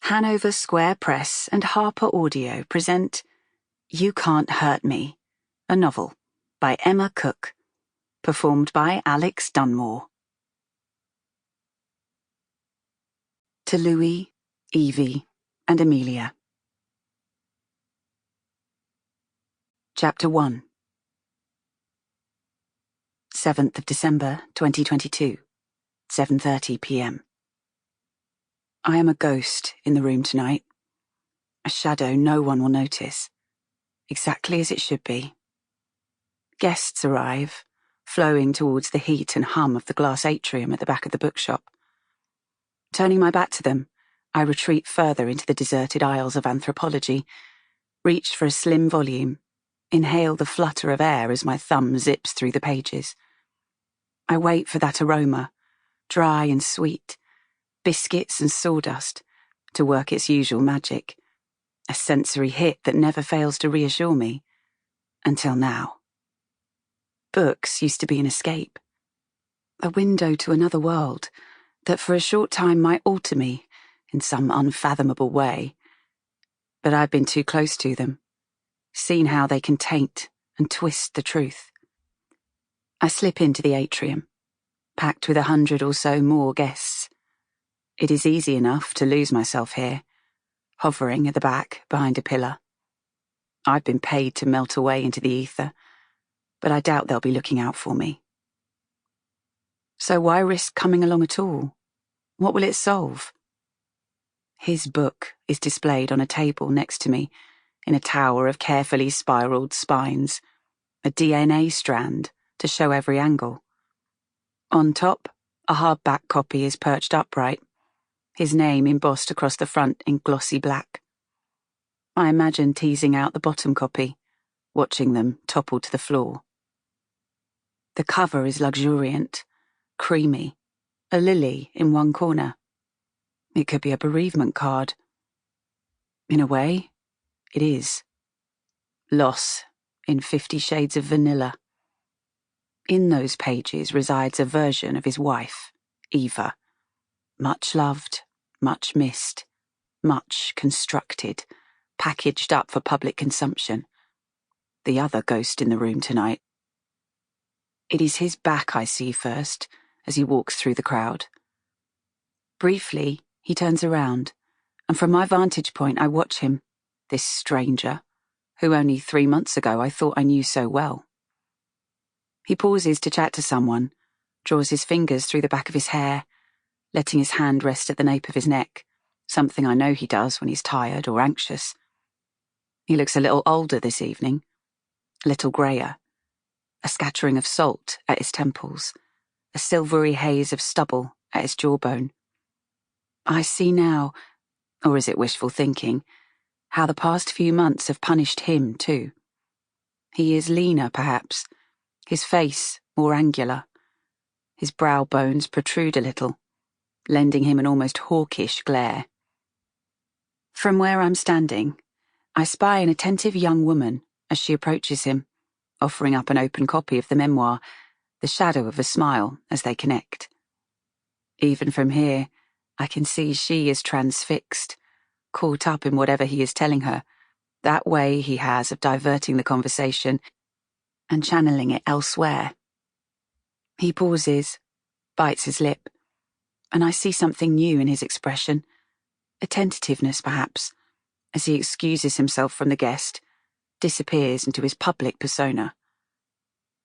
Hanover Square Press and HarlequinAudio present You Can't Hurt Me, a novel by Emma Cook, performed by Alex Dunmore. To Louis, Evie, and Amelia. Chapter 1. 7th of December, 2022, 7:30 p.m. I am a ghost in the room tonight. A shadow no one will notice. Exactly as it should be. Guests arrive, flowing towards the heat and hum of the glass atrium at the back of the bookshop. Turning my back to them, I retreat further into the deserted aisles of anthropology, reach for a slim volume, inhale the flutter of air as my thumb zips through the pages. I wait for that aroma, dry and sweet, biscuits and sawdust, to work its usual magic, a sensory hit that never fails to reassure me, until now. Books used to be an escape, a window to another world that for a short time might alter me in some unfathomable way. But I've been too close to them, seen how they can taint and twist the truth. I slip into the atrium, packed with 100 or so more guests. It is easy enough to lose myself here, hovering at the back behind a pillar. I've been paid to melt away into the ether, but I doubt they'll be looking out for me. So why risk coming along at all? What will it solve? His book is displayed on a table next to me in a tower of carefully spiraled spines, a DNA strand to show every angle. On top, a hardback copy is perched upright, his name embossed across the front in glossy black. I imagine teasing out the bottom copy, watching them topple to the floor. The cover is luxuriant, creamy, a lily in one corner. It could be a bereavement card. In a way, it is. Loss in 50 shades of vanilla. In those pages resides a version of his wife, Eva. Much loved, much missed, much constructed, packaged up for public consumption. The other ghost in the room tonight. It is his back I see first as he walks through the crowd. Briefly, he turns around, and from my vantage point I watch him, this stranger, who only 3 months ago I thought I knew so well. He pauses to chat to someone, draws his fingers through the back of his hair, letting his hand rest at the nape of his neck, something I know he does when he's tired or anxious. He looks a little older this evening, a little greyer, a scattering of salt at his temples, a silvery haze of stubble at his jawbone. I see now, or is it wishful thinking, how the past few months have punished him too. He is leaner, perhaps, his face more angular. His brow bones protrude a little, lending him an almost hawkish glare. From where I'm standing, I spy an attentive young woman as she approaches him, offering up an open copy of the memoir, the shadow of a smile as they connect. Even from here, I can see she is transfixed, caught up in whatever he is telling her, that way he has of diverting the conversation and channeling it elsewhere. He pauses, bites his lip, and I see something new in his expression, a tentativeness perhaps, as he excuses himself from the guest, disappears into his public persona.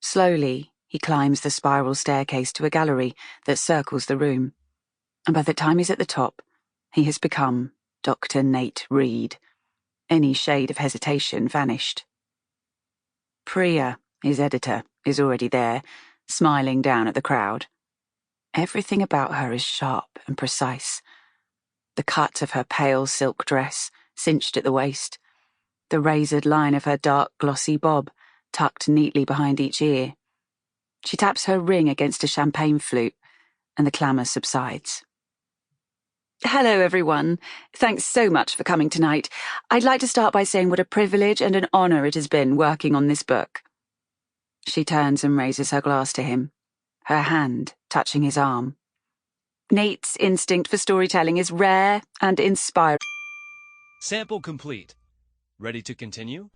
Slowly, he climbs the spiral staircase to a gallery that circles the room, and by the time he's at the top, he has become Dr. Nate Reid. Any shade of hesitation vanished. Priya, his editor, is already there, smiling down at the crowd. Everything about her is sharp and precise. The cut of her pale silk dress, cinched at the waist, the razored line of her dark glossy bob, tucked neatly behind each ear. She taps her ring against a champagne flute, and the clamour subsides. Hello, everyone. Thanks so much for coming tonight. I'd like to start by saying what a privilege and an honour it has been working on this book. She turns and raises her glass to him, her hand touching his arm. Nate's instinct for storytelling is rare and inspiring. Sample complete. Ready to continue?